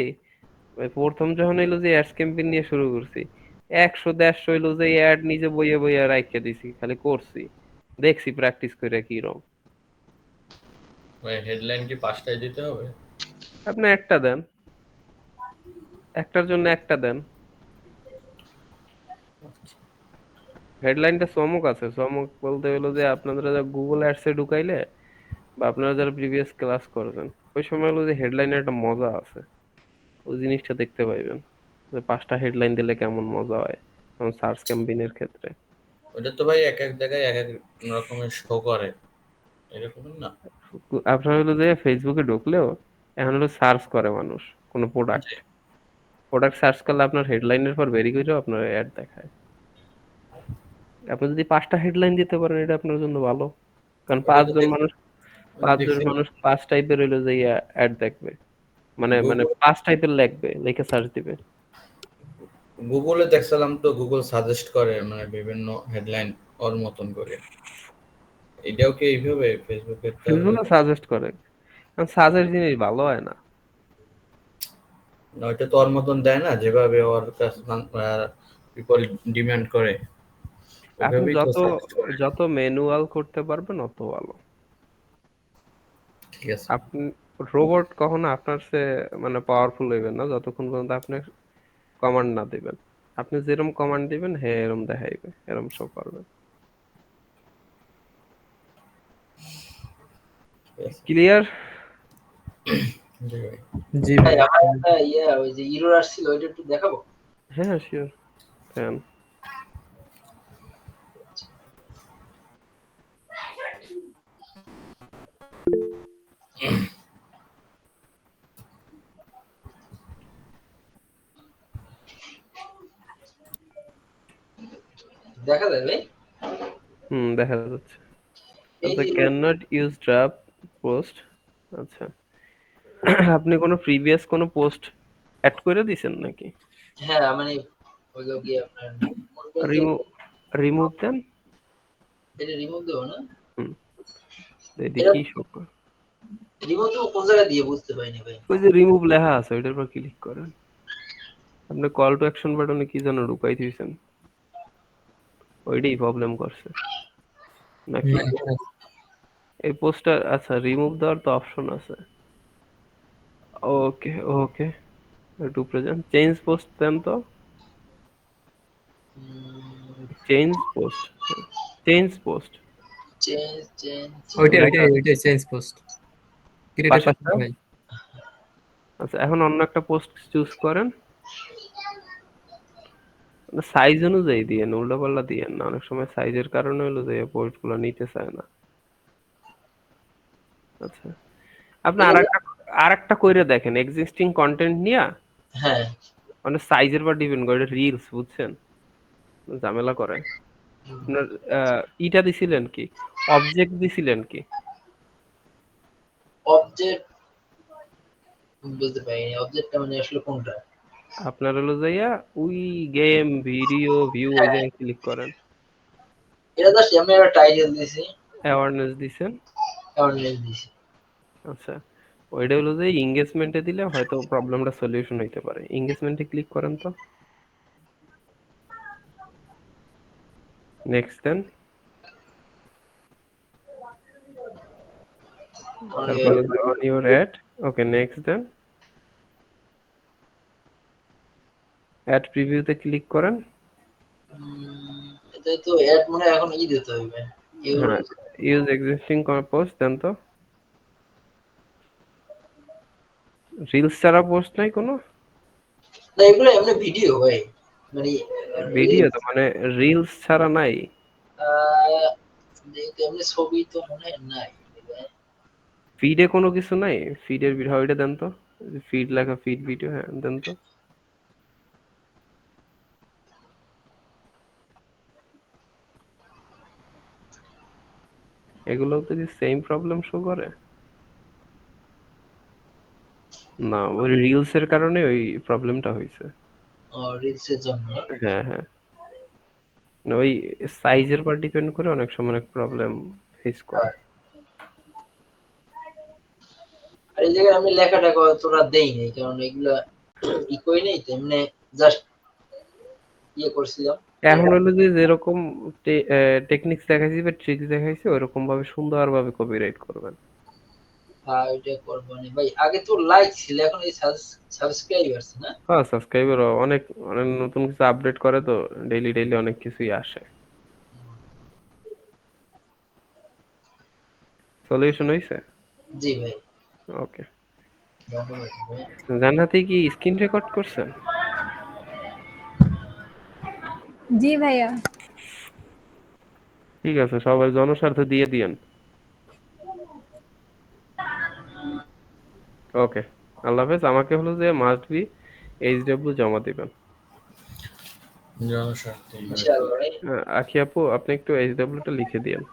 ওই প্রথম যখন হইলো যে অ্যাডস ক্যাম্পেইন নিয়ে শুরু করছি, 100-150 হইলো যে অ্যাড নিজে বইয়ে বইয়ে রাইখা দিছি, খালি করছি, দেখছি প্র্যাকটিস করে কি রকম। ভাই হেডলাইন কি 5টাই দিতে হবে? আপনি একটা দেন, একটার জন্য একটা দেন। হেডলাইনটা চমক আছে, চমক বলতে হলো যে আপনারা গুগল অ্যাডসে ঢুকাইলে বা আপনারা যারা প্রিভিয়াস ক্লাস করবেন ওই সময় হলো যে হেডলাইনের একটা মজা আছে, ওই জিনিসটা দেখতে পাইবেন যে 5টা হেডলাইন দিলে কেমন মজা হয়, যেমন সার্চ ক্যাম্পেইনের ক্ষেত্রে। ওটা তো ভাই এক এক জায়গায় এক এক রকমের শো করে, এরকম না? আপনার হলো যে ফেসবুকে ঢুকলেও এখন হলো সার্চ করে মানুষ কোনো প্রোডাক্ট, প্রোডাক্ট সার্চ করলে আপনার হেডলাইনের পর বেরি করেও আপনার অ্যাড দেখায়। আপনি যদি 5টা হেডলাইন দিতে পারেন এটা আপনার জন্য ভালো, কারণ ওটা তো দেখ- মানুষ দেখছি 5 টাইপের হইলো যে অ্যাড দেখবে, মানে গুগল 5 টাইপের লিখবে, লিখে সার্চ দিবে। গুগলে দেখছিলাম তো, গুগল সাজেস্ট করে মানে বিভিন্ন হেডলাইন ওর মতন করে। এটাও কি এইভাবে ফেসবুকের তাহলে? ফেসবুকে সাজেস্ট করে, কারণ সাজেস্ট জিনিস ভালো হয় না। ওইটা তো ওর মতন দেয় না, যেভাবে ওর কাছে পিপল ডিমান্ড করে আপনি ওইভাবেই তো যত সাজেস্ট করে। যত ম্যানুয়াল করতে পারবেন অত ভালো। ঠিক আছে। আপনি রোবট কখনো আপনার সে মানে পাওয়ারফুল হইবেন না যতক্ষণ পর্যন্ত আপনি কমান্ড না দিবেন। আপনি যেরকম কমান্ড দিবেন হ্যাঁ এরকম দেখাইবে, এরকম শো করবে। ঠিক আছে। ক্লিয়ার? জি ভাই। জি ভাই ভাই। আমার একটা ওই যে ইরোর আসছিল ওইটা একটু দেখাবো। হ্যাঁ শিওর। ফ্যান দেখা যায় ভাই? দেখা যাচ্ছে। এই আচ্ছা, যে can not use draft post. আচ্ছা, আপনি কোনো প্রিভিয়াস কোনো পোস্ট অ্যাড করে দিছেন নাকি? হ্যাঁ মানে হলো কি আপনার কোনটা যে রিমুভ রিমুভ দেন। এটা রিমুভ দেবো না? হুম, এই এটা দেখি শো করে। রিমুভ দেবো কোন জায়গা দিয়ে বুঝতে পারিনি ভাই। ওই যে রিমুভ লেখা আছে ওইটার উপর ক্লিক করেন। আপনি কল টু অ্যাকশন বাটনে কি যেন ঢুকাই দিয়েছেন, ওইটাই প্রবলেম করছে নাকি? না, এই পোস্টটা আচ্ছা রিমুভ দেওয়ার তো অপশন আছে। ওকে ওকে, একটু প্রেজেন্ট চেঞ্জ পোস্ট দেন তো। Change post, change post change ওইটাই লেখা ওইটাই আছে ওইটাই চেঞ্জ পোস্ট ক্রিয়েটেড পাশেরটা। ভাই। আচ্ছা এখন অন্য একটা পোস্ট চুজ করেন, সাইজ অনুযায়ী দিয়েন, উল্টাপাল্টা দিয়েন না, অনেক সময় সাইজের কারণে হলো যে পোস্ট গুলো নিতে চায় না। আচ্ছা আপনি আরেকটা কইরে দেখেন, এক্সিস্টিং কন্টেন্ট নিয়া হ্যাঁ মানে সাইজের পর ডিপেন্ড করে, এটা রিলস বুঝছেন, ঝামেলা করে। আপনার ইটা দিছিলেন কি, অবজেক্ট দিছিলেন কি? অবজেক্ট বুঝতে পারিনি, অবজেক্টটা মানে আসলে কোনটা? আপনার হলো যাইয়া ওই গেম ভিডিও ভিউ ওই হ্যাঁ জায়গায় ক্লিক করেন, এটা জাস্ট আমি একটা টাইটেল দিছি, অ্যাওয়ারনেস দিছেন। অ্যাওয়ারনেস দিছি। আচ্ছা ওইটা হলো যে এঙ্গেজমেন্টে দিলে হয়তো প্রবলেমটা সলিউশন হইতে পারে। এঙ্গেজমেন্টে ক্লিক করেন তো, নেক্সট দেন। তারপরে on your ad, okay next দেন। অ্যাড প্রিভিউতে ক্লিক করেন। এটা তো অ্যাড মনে হয় এখন দিতে হবে। হ্যাঁ, ইউজ এক্সিস্টিং পোস্ট দেন তো। রিলস ছাড়া পোস্ট নাই কোনো? না এগুলো এমনি ভিডিও ভাই, মানে ভিডিও তো মানে রিলস ছাড়া নাই? এমনি ছবি তো মনে হয় নাই। ফিডে কোনো কিছু নাই? ফিডের ভিডিও ওইটা দেন তো, ফিড লেখা ফিড ভিডিও, হ্যাঁ দেন তো। এগুলো তো কি সেম প্রবলেম শো করে? না ওই রিলস এর কারণে ওই প্রবলেমটা হয়েছে। রিলসের জন্য। হ্যাঁ হ্যাঁ, না, ওই সাইজের উপর ডিপেন্ড করে অনেক সময় অনেক প্রবলেম ফেস করে। আর এই জায়গায় আমি লেখাটা তোরা দেই নাই, কারণ এগুলা ই কই নাই তো, এমনি জাস্ট করছিলাম। এখন হলো যে যেরকম টেকনিক্স দেখাইছি বা ট্রিক্স দেখাইছি ওইরকম ভাবে সুন্দরভাবে কপিরাইট করবেন। হ্যাঁ ওইটা করবো না ভাই, আগে তো লাইক ছিল এখন এই সাবস্ক্রাইবার্স না। হ্যাঁ সাবস্ক্রাইবার অনেক অনেক নতুন কিছু আপডেট করে তো, ডেইলি ডেইলি অনেক কিছুই আসে। সলিউশন হইছে? জি ভাই ওকে। ধন্যবাদ ভাই। জান্নাতি কি স্ক্রিন রেকর্ড করছেন? জি ভাইয়া। ঠিক আছে, সবাই জনস্বার্থে দিয়ে দিয়েন। ওকে, আল্লাহ হাফেজ। আমাকে হলো যে মাস্ট বি এইচডব্লিউ জমা দিবেন। জনস্বার্থে ইনশাআল্লাহ ভাই। আখি আপু আপনি একটু এইচডব্লিউ টা লিখে দিয়েন।